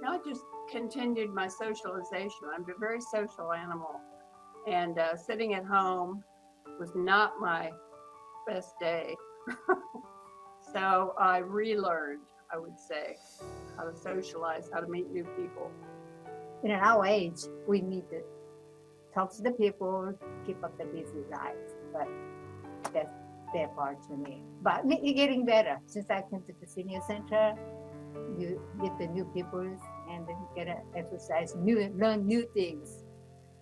I just continued my socialization. I'm a very social animal, and sitting at home was not my best day. So I relearned, I would say, how to socialize, how to meet new people. In our age, we need to talk to the people, keep up the busy life. But that's their part to me. But you're getting better. Since I came to the senior center, you get the new people and then get to exercise, learn new things.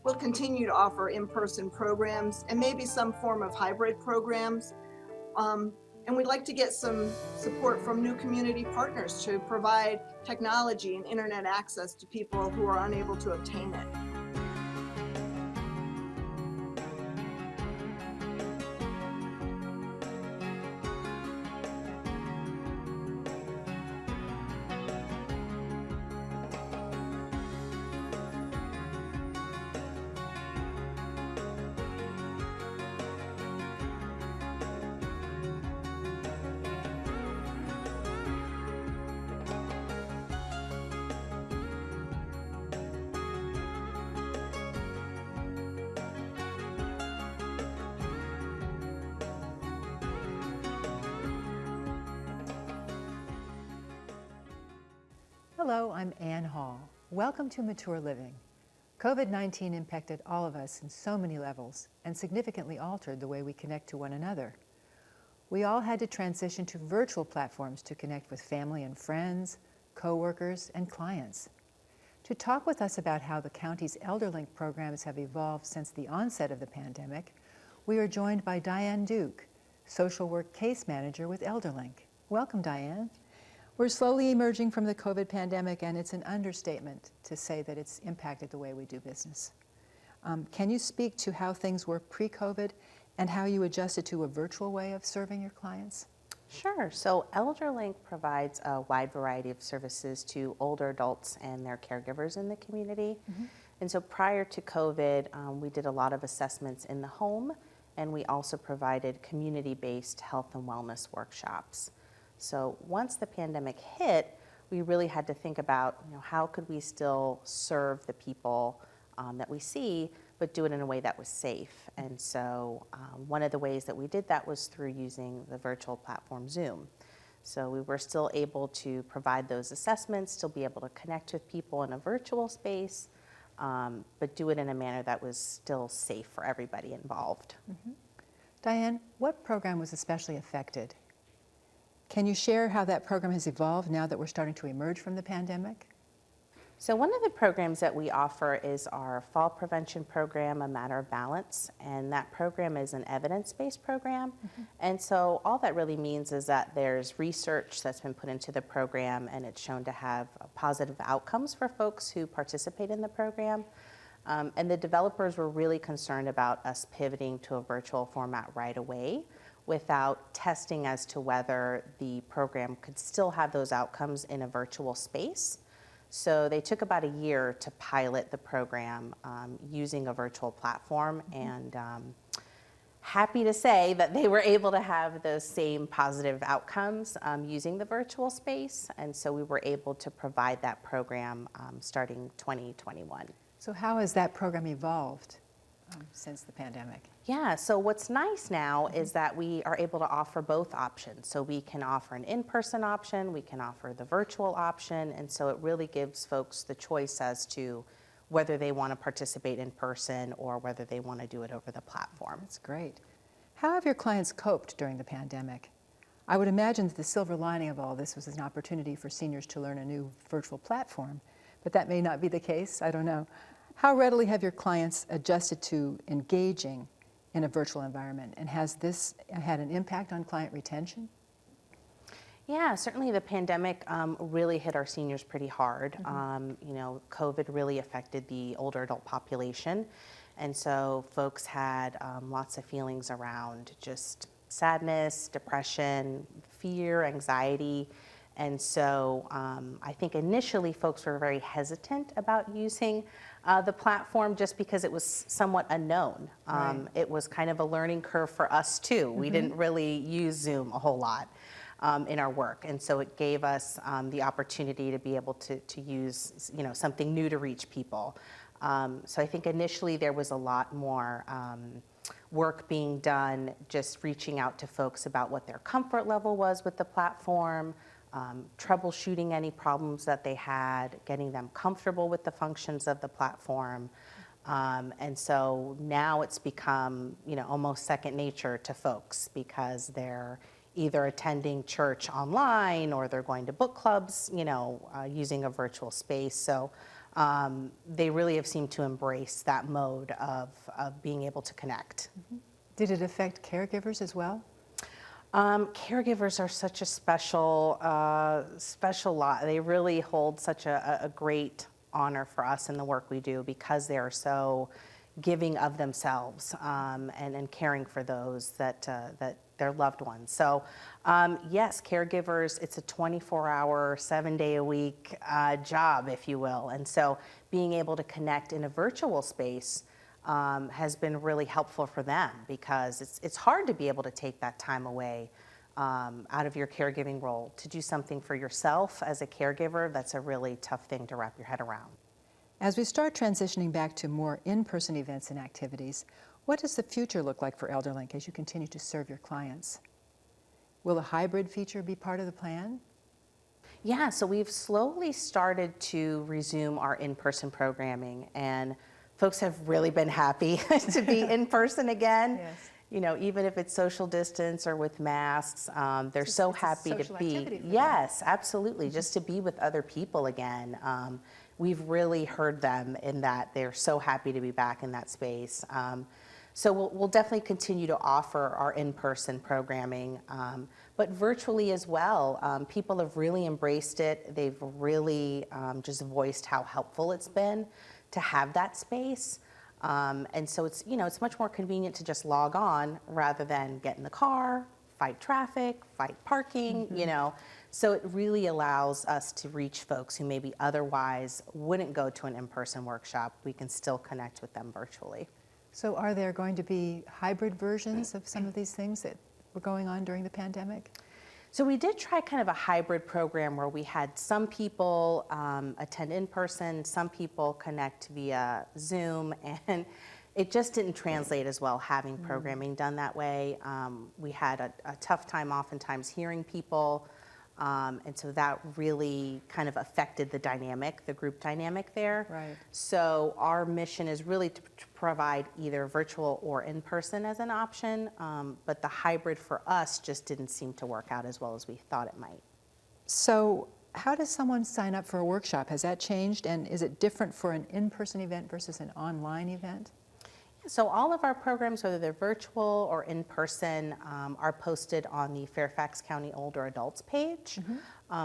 We'll continue to offer in-person programs and maybe some form of hybrid programs. And we'd like to get some support from new community partners to provide technology and internet access to people who are unable to obtain it. Hello, I'm Ann Hall. Welcome to Mature Living. COVID-19 impacted all of us in so many levels and significantly altered the way we connect to one another. We all had to transition to virtual platforms to connect with family and friends, coworkers, and clients. To talk with us about how the county's ElderLink programs have evolved since the onset of the pandemic, we are joined by Diane Duke, Social Work Case Manager with ElderLink. Welcome, Diane. We're slowly emerging from the COVID pandemic, and it's an understatement to say that it's impacted the way we do business. Can you speak to how things were pre-COVID and how you adjusted to a virtual way of serving your clients? Sure. So ElderLink provides a wide variety of services to older adults and their caregivers in the community. Mm-hmm. And so prior to COVID, we did a lot of assessments in the home, and we also provided community-based health and wellness workshops. So once the pandemic hit, we really had to think about, how could we still serve the people that we see, but do it in a way that was safe. And so one of the ways that we did that was through using the virtual platform Zoom. So we were still able to provide those assessments, still be able to connect with people in a virtual space, but do it in a manner that was still safe for everybody involved. Mm-hmm. Diane, what program was especially affected? Can you share how that program has evolved now that we're starting to emerge from the pandemic? So one of the programs that we offer is our fall prevention program, A Matter of Balance, and that program is an evidence-based program. Mm-hmm. And so all that really means is that there's research that's been put into the program, and it's shown to have positive outcomes for folks who participate in the program. And the developers were really concerned about us pivoting to a virtual format right away, without testing as to whether the program could still have those outcomes in a virtual space. So they took about a year to pilot the program using a virtual platform, and happy to say that they were able to have those same positive outcomes using the virtual space, and so we were able to provide that program starting 2021. So how has that program evolved since the pandemic? Yeah, so what's nice now is that we are able to offer both options. So we can offer an in-person option, we can offer the virtual option, and so it really gives folks the choice as to whether they want to participate in person or whether they want to do it over the platform. That's great. How have your clients coped during the pandemic? I would imagine that the silver lining of all this was an opportunity for seniors to learn a new virtual platform, but that may not be the case, I don't know. How readily have your clients adjusted to engaging in a virtual environment, and has this had an impact on client retention? Yeah, certainly the pandemic really hit our seniors pretty hard. Mm-hmm. COVID really affected the older adult population, and so folks had lots of feelings around just sadness, depression, fear, anxiety. And so I think initially folks were very hesitant about using the platform just because it was somewhat unknown. Right. It was kind of a learning curve for us too. Mm-hmm. We didn't really use Zoom a whole lot. in our work. And so it gave us the opportunity to be able to use, something new to reach people. So I think initially there was a lot more work being done, just reaching out to folks about what their comfort level was with the platform, troubleshooting any problems that they had, getting them comfortable with the functions of the platform. And so now it's become, almost second nature to folks because they're either attending church online or they're going to book clubs, using a virtual space. So they really have seemed to embrace that mode of being able to connect. Did it affect caregivers as well? Caregivers are such a special lot. They really hold such a great honor for us in the work we do because they are so giving of themselves and caring for those that their loved ones. So yes, caregivers, it's a 24-hour, 7-day-a-week job, if you will. And so being able to connect in a virtual space has been really helpful for them because it's hard to be able to take that time away out of your caregiving role to do something for yourself as a caregiver. That's a really tough thing to wrap your head around. As we start transitioning back to more in-person events and activities, what does the future look like for ElderLink as you continue to serve your clients? Will a hybrid feature be part of the plan? Yeah, so we've slowly started to resume our in-person programming, and folks have really been happy to be in person again. Yes. Even if it's social distance or with masks, they're so happy to be. Yes, absolutely, just to be with other people again. We've really heard them in that they're so happy to be back in that space. So we'll definitely continue to offer our in-person programming, but virtually as well. People have really embraced it. They've really just voiced how helpful it's been to have that space. And so it's, it's much more convenient to just log on rather than get in the car, fight traffic, fight parking, So it really allows us to reach folks who maybe otherwise wouldn't go to an in-person workshop. We can still connect with them virtually. So are there going to be hybrid versions of some of these things that were going on during the pandemic? So we did try kind of a hybrid program where we had some people attend in person, some people connect via Zoom, and it just didn't translate as well having programming done that way. We had a tough time oftentimes hearing people, and so that really kind of affected the dynamic, the group dynamic there. Right. So our mission is really to provide either virtual or in person as an option, but the hybrid for us just didn't seem to work out as well as we thought it might. So how does someone sign up for a workshop? Has that changed, and is it different for an in-person event versus an online event? So all of our programs, whether they're virtual or in person, are posted on the Fairfax County Older Adults page,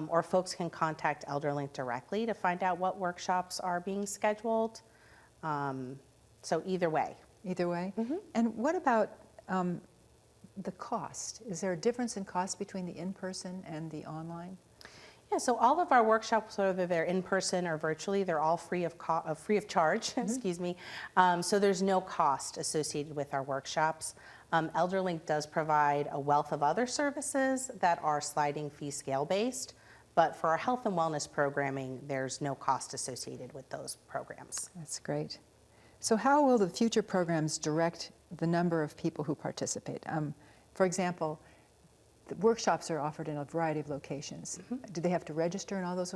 or folks can contact ElderLink directly to find out what workshops are being scheduled. So either way. Either way? And what about the cost? Is there a difference in cost between the in-person and the online? Yeah, so all of our workshops, whether they're in person or virtually, they're all free of charge. Excuse me. So there's no cost associated with our workshops. ElderLink does provide a wealth of other services that are sliding fee scale based, but for our health and wellness programming, there's no cost associated with those programs. That's great. So how will the future programs direct the number of people who participate? For example, the workshops are offered in a variety of locations. Do they have to register in all those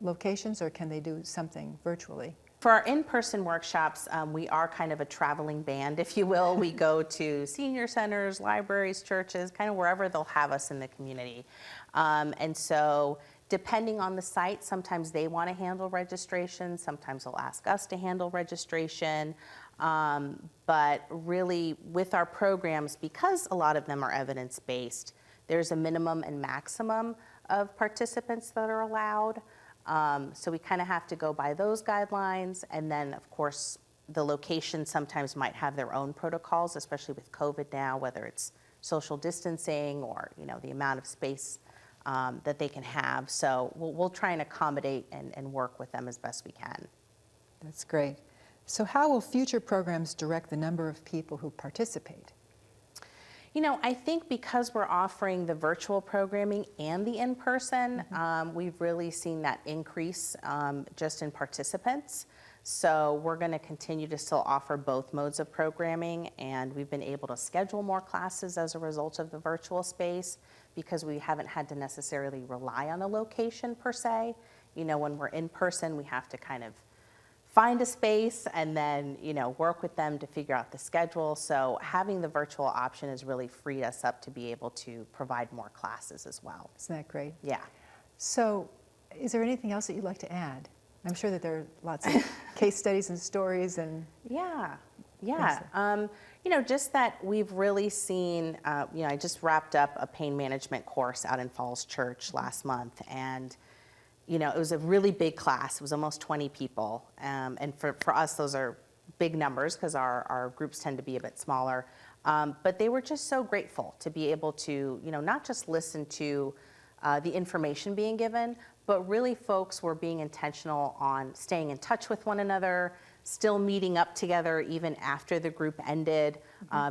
locations, or can they do something virtually? For our in-person workshops, we are kind of a traveling band, if you will. We go to senior centers, libraries, churches, kind of wherever they'll have us in the community. And so depending on the site, sometimes they want to handle registration, sometimes they'll ask us to handle registration. But really with our programs, because a lot of them are evidence-based, there's a minimum and maximum of participants that are allowed. So we kind of have to go by those guidelines. And then of course, the location sometimes might have their own protocols, especially with COVID now, whether it's social distancing or, the amount of space that they can have. So we'll try and accommodate and work with them as best we can. That's great. So how will future programs direct the number of people who participate? I think because we're offering the virtual programming and the in-person, we've really seen that increase just in participants. So we're going to continue to still offer both modes of programming, and we've been able to schedule more classes as a result of the virtual space because we haven't had to necessarily rely on a location per se. When we're in person, we have to kind of find a space and then, work with them to figure out the schedule. So having the virtual option has really freed us up to be able to provide more classes as well. Isn't that great? Yeah. So is there anything else that you'd like to add? I'm sure that there are lots of case studies and stories and... Yeah. Just that we've really seen, I just wrapped up a pain management course out in Falls Church last month, and it was a really big class. It was almost 20 people. And for us, those are big numbers because our groups tend to be a bit smaller. But they were just so grateful to be able to, not just listen to the information being given, but really folks were being intentional on staying in touch with one another, still meeting up together even after the group ended,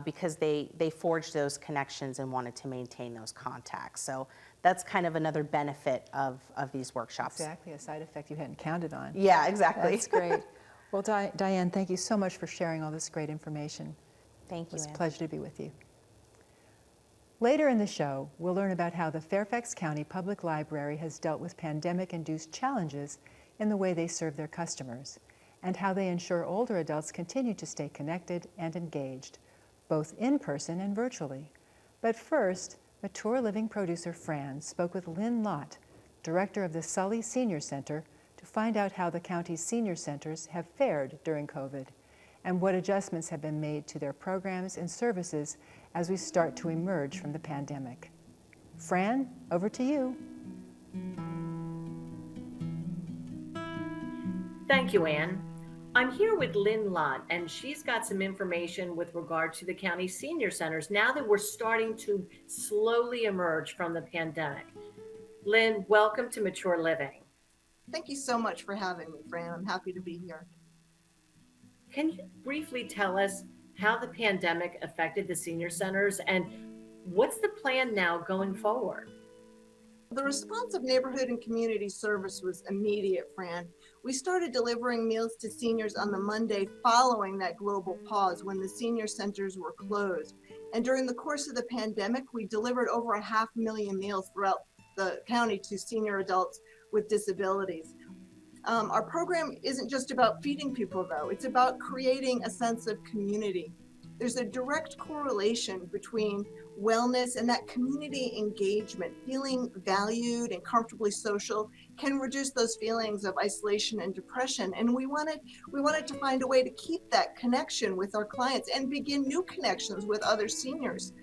because they forged those connections and wanted to maintain those contacts. So that's kind of another benefit of these workshops. Exactly, a side effect you hadn't counted on. Yeah, exactly. That's great. Well, Diane, thank you so much for sharing all this great information. Thank you, It was a Ann. pleasure to be with you. Later in the show, we'll learn about how the Fairfax County Public Library has dealt with pandemic-induced challenges in the way they serve their customers, and how they ensure older adults continue to stay connected and engaged, both in person and virtually. But first, Mature Living producer Fran spoke with Lynn Lott, director of the Sully Senior Center, to find out how the county's senior centers have fared during COVID and what adjustments have been made to their programs and services as we start to emerge from the pandemic. Fran, over to you. Thank you, Ann. I'm here with Lynn Lott, and she's got some information with regard to the county senior centers now that we're starting to slowly emerge from the pandemic. Lynn, welcome to Mature Living. Thank you so much for having me, Fran. I'm happy to be here. Can you briefly tell us how the pandemic affected the senior centers and what's the plan now going forward? The response of neighborhood and community service was immediate, Fran. We started delivering meals to seniors on the Monday following that global pause when the senior centers were closed. And during the course of the pandemic, we delivered over 500,000 meals throughout the county to senior adults with disabilities. Our program isn't just about feeding people, though. It's about creating a sense of community. There's a direct correlation between wellness and that community engagement. Feeling valued and comfortably social can reduce those feelings of isolation and depression. And we wanted to find a way to keep that connection with our clients and begin new connections with other seniors.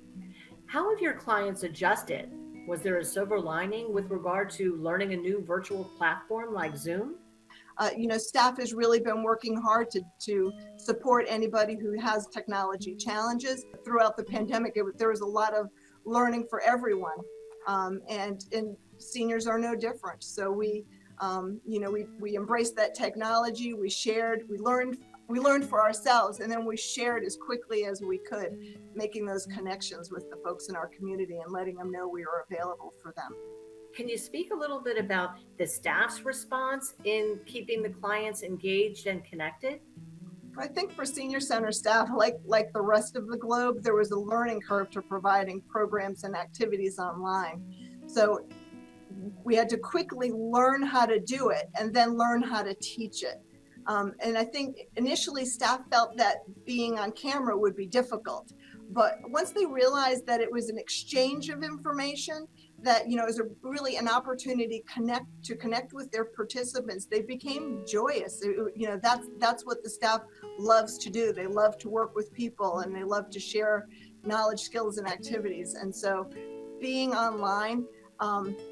How have your clients adjusted? Was there a silver lining with regard to learning a new virtual platform like Zoom? Staff has really been working hard to support anybody who has technology challenges. Throughout the pandemic, there was a lot of learning for everyone, and seniors are no different. So we embraced that technology. We shared, we learned for ourselves, and then we shared as quickly as we could, making those connections with the folks in our community and letting them know we were available for them. Can you speak a little bit about the staff's response in keeping the clients engaged and connected? I think for senior center staff, like the rest of the globe, there was a learning curve to providing programs and activities online. So we had to quickly learn how to do it and then learn how to teach it. And I think initially staff felt that being on camera would be difficult. But once they realized that it was an exchange of information, that it was really an opportunity to connect with their participants, they became joyous. That's what the staff loves to do. They love to work with people and they love to share knowledge, skills, and activities. And so being online,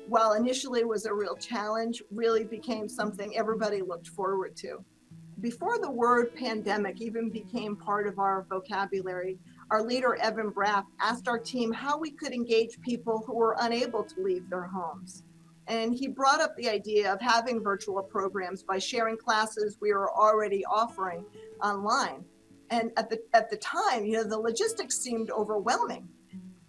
while initially was a real challenge, really became something everybody looked forward to. Before the word pandemic even became part of our vocabulary, our leader, Evan Braff, asked our team how we could engage people who were unable to leave their homes. And he brought up the idea of having virtual programs by sharing classes we were already offering online. And at the time, the logistics seemed overwhelming.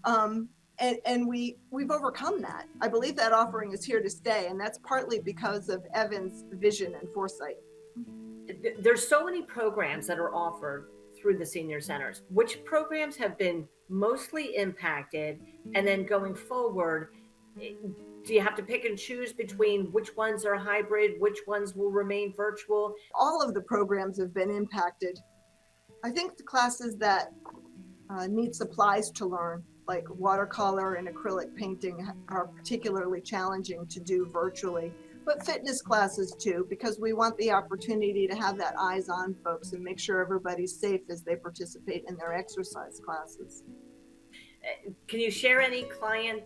And we've overcome that. I believe that offering is here to stay, and that's partly because of Evan's vision and foresight. There's so many programs that are offered through the senior centers. Which programs have been mostly impacted? And then going forward, do you have to pick and choose between which ones are hybrid, which ones will remain virtual? All of the programs have been impacted. I think the classes that need supplies to learn, like watercolor and acrylic painting, are particularly challenging to do virtually. But fitness classes too, because we want the opportunity to have that eyes on folks and make sure everybody's safe as they participate in their exercise classes. Can you share any client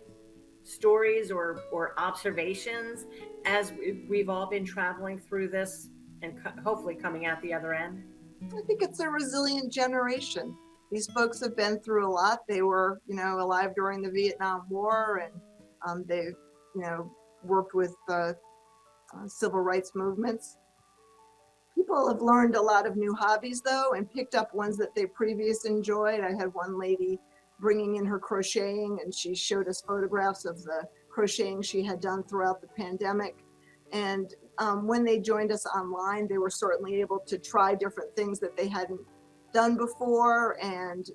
stories or observations as we've all been traveling through this and hopefully coming out the other end? I think it's a resilient generation. These folks have been through a lot. They were, alive during the Vietnam War, and they, worked with civil rights movements. People have learned a lot of new hobbies though, and picked up ones that they previously enjoyed. I had one lady bringing in her crocheting, and she showed us photographs of the crocheting she had done throughout the pandemic. And when they joined us online, they were certainly able to try different things that they hadn't done before, and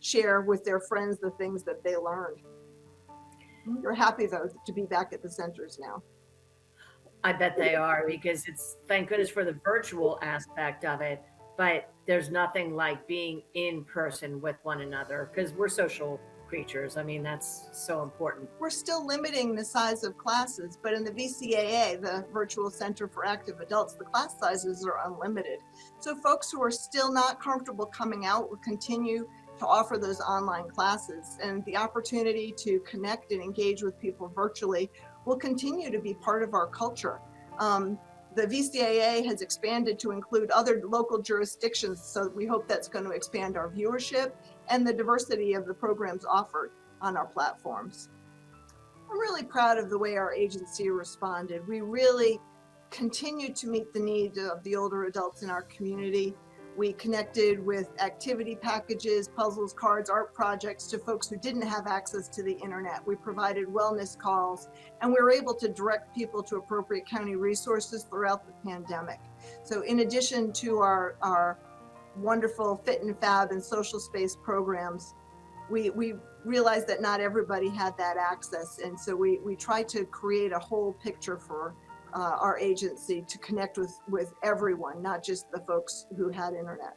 share with their friends the things that they learned. They're happy though to be back at the centers now. I bet they are, because it's, thank goodness for the virtual aspect of it, but there's nothing like being in person with one another, because we're social creatures. I mean, that's so important. We're still limiting the size of classes, but in the VCAA, the Virtual Center for Active Adults, the class sizes are unlimited. So folks who are still not comfortable coming out will continue to offer those online classes, and the opportunity to connect and engage with people virtually will continue to be part of our culture. The VCAA has expanded to include other local jurisdictions, so we hope that's going to expand our viewership and the diversity of the programs offered on our platforms. I'm really proud of the way our agency responded. We really continued to meet the needs of the older adults in our community. We connected with activity packages, puzzles, cards, art projects to folks who didn't have access to the internet. We provided wellness calls, and we were able to direct people to appropriate county resources throughout the pandemic. So in addition to our wonderful Fit and Fab and social space programs, we realized that not everybody had that access. And so we tried to create a whole picture for our agency to connect with everyone, not just the folks who had internet.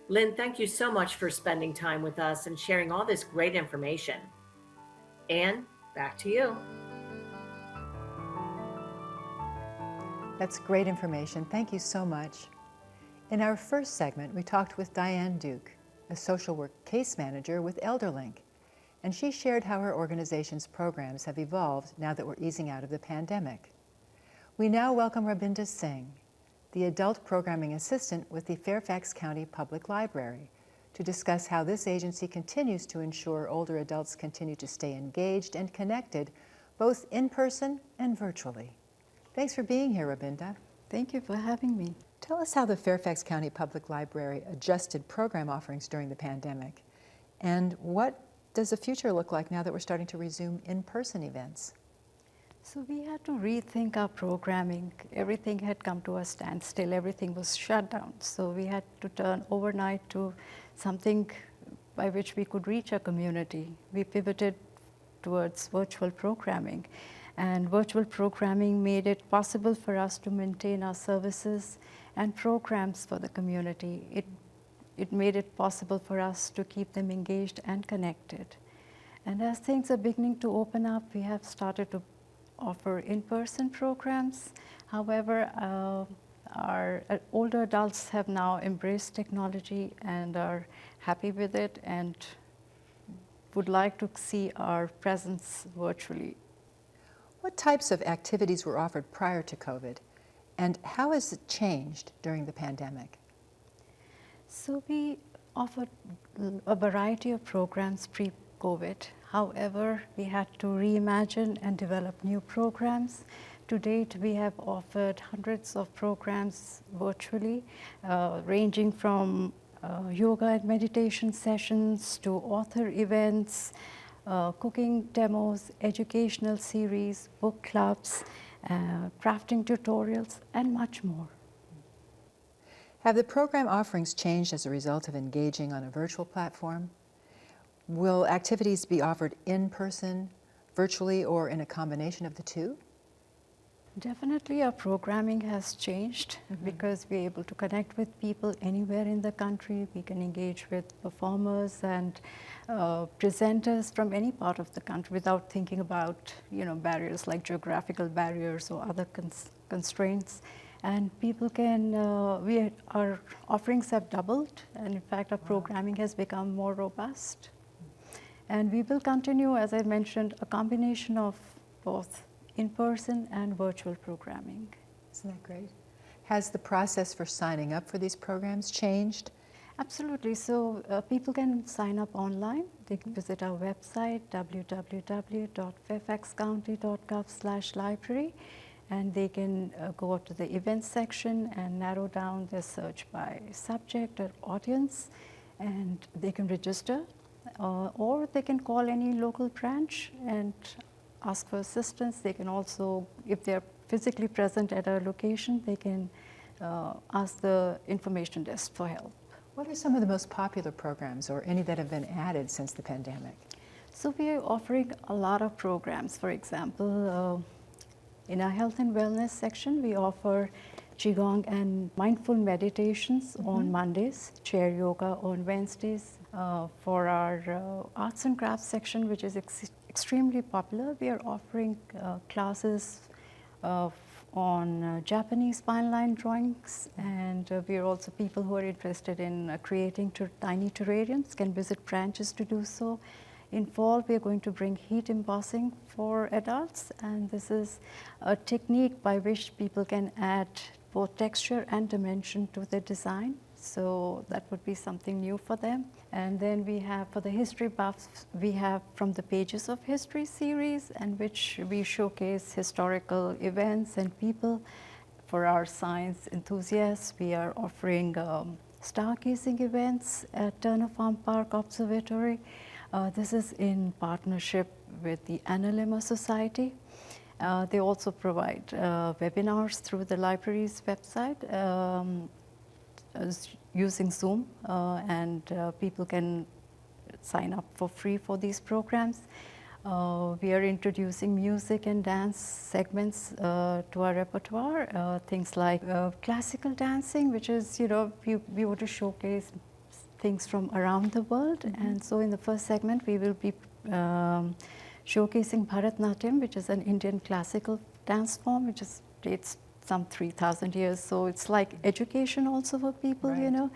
Lynn, thank you so much for spending time with us and sharing all this great information. Anne, back to you. That's great information. Thank you so much. In our first segment, we talked with Diane Duke, a social work case manager with ElderLink, and she shared how her organization's programs have evolved now that we're easing out of the pandemic. We now welcome Rabinda Singh, the adult programming assistant with the Fairfax County Public Library, to discuss how this agency continues to ensure older adults continue to stay engaged and connected, both in person and virtually. Thanks for being here, Rabinda. Thank you for having me. Tell us how the Fairfax County Public Library adjusted program offerings during the pandemic, and what does the future look like now that we're starting to resume in-person events? So we had to rethink our programming. Everything had come to a standstill. Everything was shut down. So we had to turn overnight to something by which we could reach our community. We pivoted towards virtual programming. And virtual programming made it possible for us to maintain our services and programs for the community. It made it possible for us to keep them engaged and connected. And as things are beginning to open up, we have started to offer in-person programs. However, our older adults have now embraced technology and are happy with it and would like to see our presence virtually. What types of activities were offered prior to COVID, and how has it changed during the pandemic? So we offered a variety of programs pre-COVID. However, we had to reimagine and develop new programs. To date, we have offered hundreds of programs virtually, ranging from yoga and meditation sessions to author events, cooking demos, educational series, book clubs, crafting tutorials, and much more. Have the program offerings changed as a result of engaging on a virtual platform? Will activities be offered in person, virtually, or in a combination of the two? Definitely our programming has changed because we're able to connect with people anywhere in the country. We can engage with performers and presenters from any part of the country without thinking about barriers like geographical barriers or other constraints. And people can, our offerings have doubled, and in fact our programming has become more robust. And we will continue, as I mentioned, a combination of both in-person and virtual programming. Isn't that great? Has the process for signing up for these programs changed? Absolutely. So people can sign up online. They can visit our website, www.fairfaxcounty.gov/library, and they can go up to the events section and narrow down their search by subject or audience, and they can register, or they can call any local branch and ask for assistance. They can also, if they're physically present at a location, they can ask the information desk for help. What are some of the most popular programs, or any that have been added since the pandemic? So we are offering a lot of programs. For example, in our health and wellness section, we offer Qigong and mindful meditations on Mondays, chair yoga on Wednesdays. For our arts and crafts section, which is extremely popular, we are offering classes on Japanese fine line drawings, and we are also, people who are interested in creating tiny terrariums can visit branches to do so. In fall, we are going to bring heat embossing for adults, and this is a technique by which people can add both texture and dimension to the design. So that would be something new for them. And then we have, for the history buffs, we have From the Pages of History series, in which we showcase historical events and people. For our science enthusiasts, we are offering stargazing events at Turner Farm Park Observatory. This is in partnership with the Analemma Society. They also provide webinars through the library's website using Zoom, and people can sign up for free for these programs. We are introducing music and dance segments to our repertoire, things like classical dancing, which is, we want to showcase things from around the world. And so in the first segment, we will be showcasing Bharatnatyam, which is an Indian classical dance form, which dates some 3,000 years. So it's like education also for people, Right.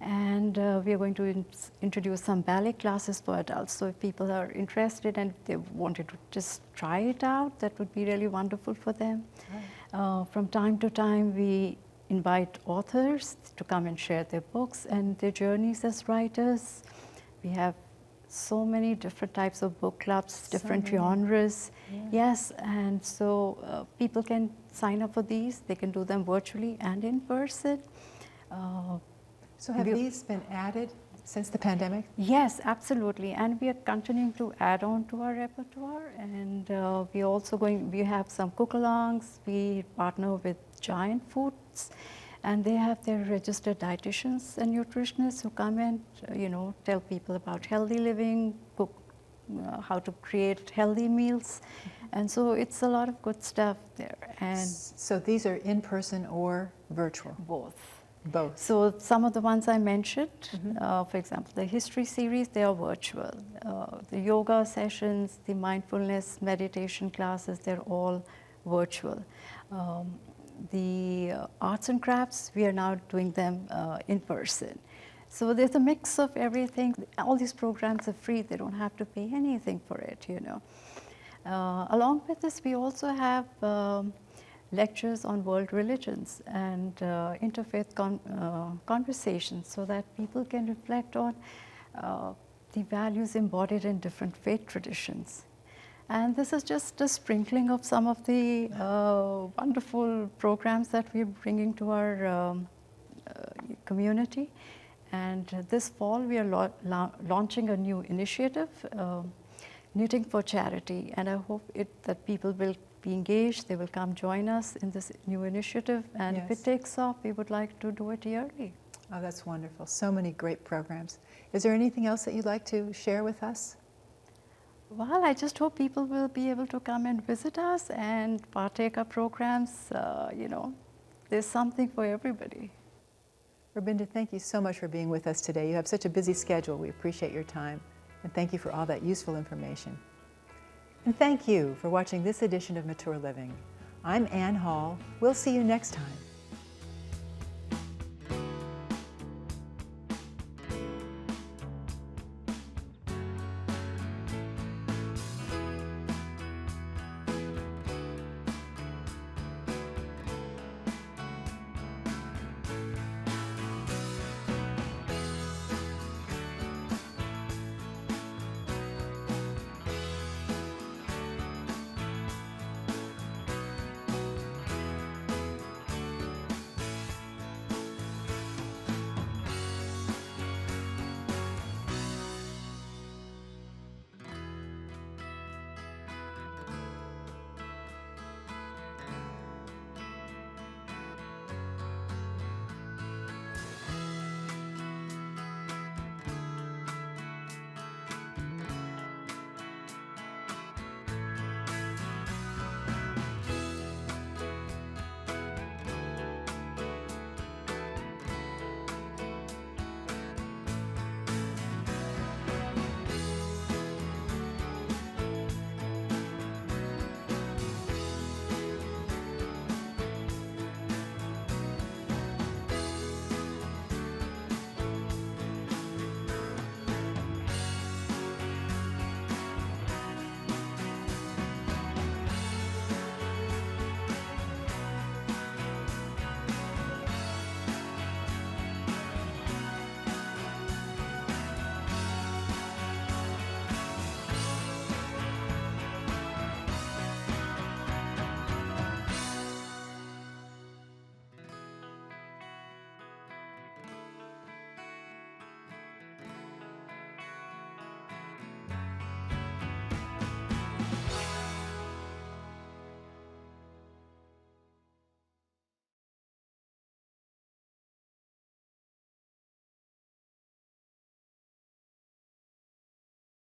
And we are going to introduce some ballet classes for adults. So if people are interested and they wanted to just try it out, that would be really wonderful for them. Right. From time to time, we invite authors to come and share their books and their journeys as writers. We have so many different types of book clubs, different genres. Yeah. Yes, and so people can sign up for these. They can do them virtually and in person. So have these been added since the pandemic? Yes, absolutely. And we are continuing to add on to our repertoire. And we also we have some cook-alongs. We partner with Giant Foods, and they have their registered dietitians and nutritionists who come and, tell people about healthy living, cook, how to create healthy meals. And so it's a lot of good stuff there. And so these are in person or virtual? both. Both. So some of the ones I mentioned, for example, the history series, they are virtual. The yoga sessions, the mindfulness meditation classes, they're all virtual. The arts and crafts, we are now doing them in person. So there's a mix of everything. All these programs are free. They don't have to pay anything for it, Along with this, we also have lectures on world religions and interfaith conversations, so that people can reflect on the values embodied in different faith traditions. And this is just a sprinkling of some of the wonderful programs that we're bringing to our community. And this fall, we are launching a new initiative, Knitting for Charity. And I hope that people will be engaged, they will come join us in this new initiative. And if Yes. it takes off, we would like to do it yearly. Oh, that's wonderful. So many great programs. Is there anything else that you'd like to share with us? Well, I just hope people will be able to come and visit us and partake our programs. You know, there's something for everybody. Rabinda, thank you so much for being with us today. You have such a busy schedule. We appreciate your time. And thank you for all that useful information. And thank you for watching this edition of Mature Living. I'm Ann Hall. We'll see you next time.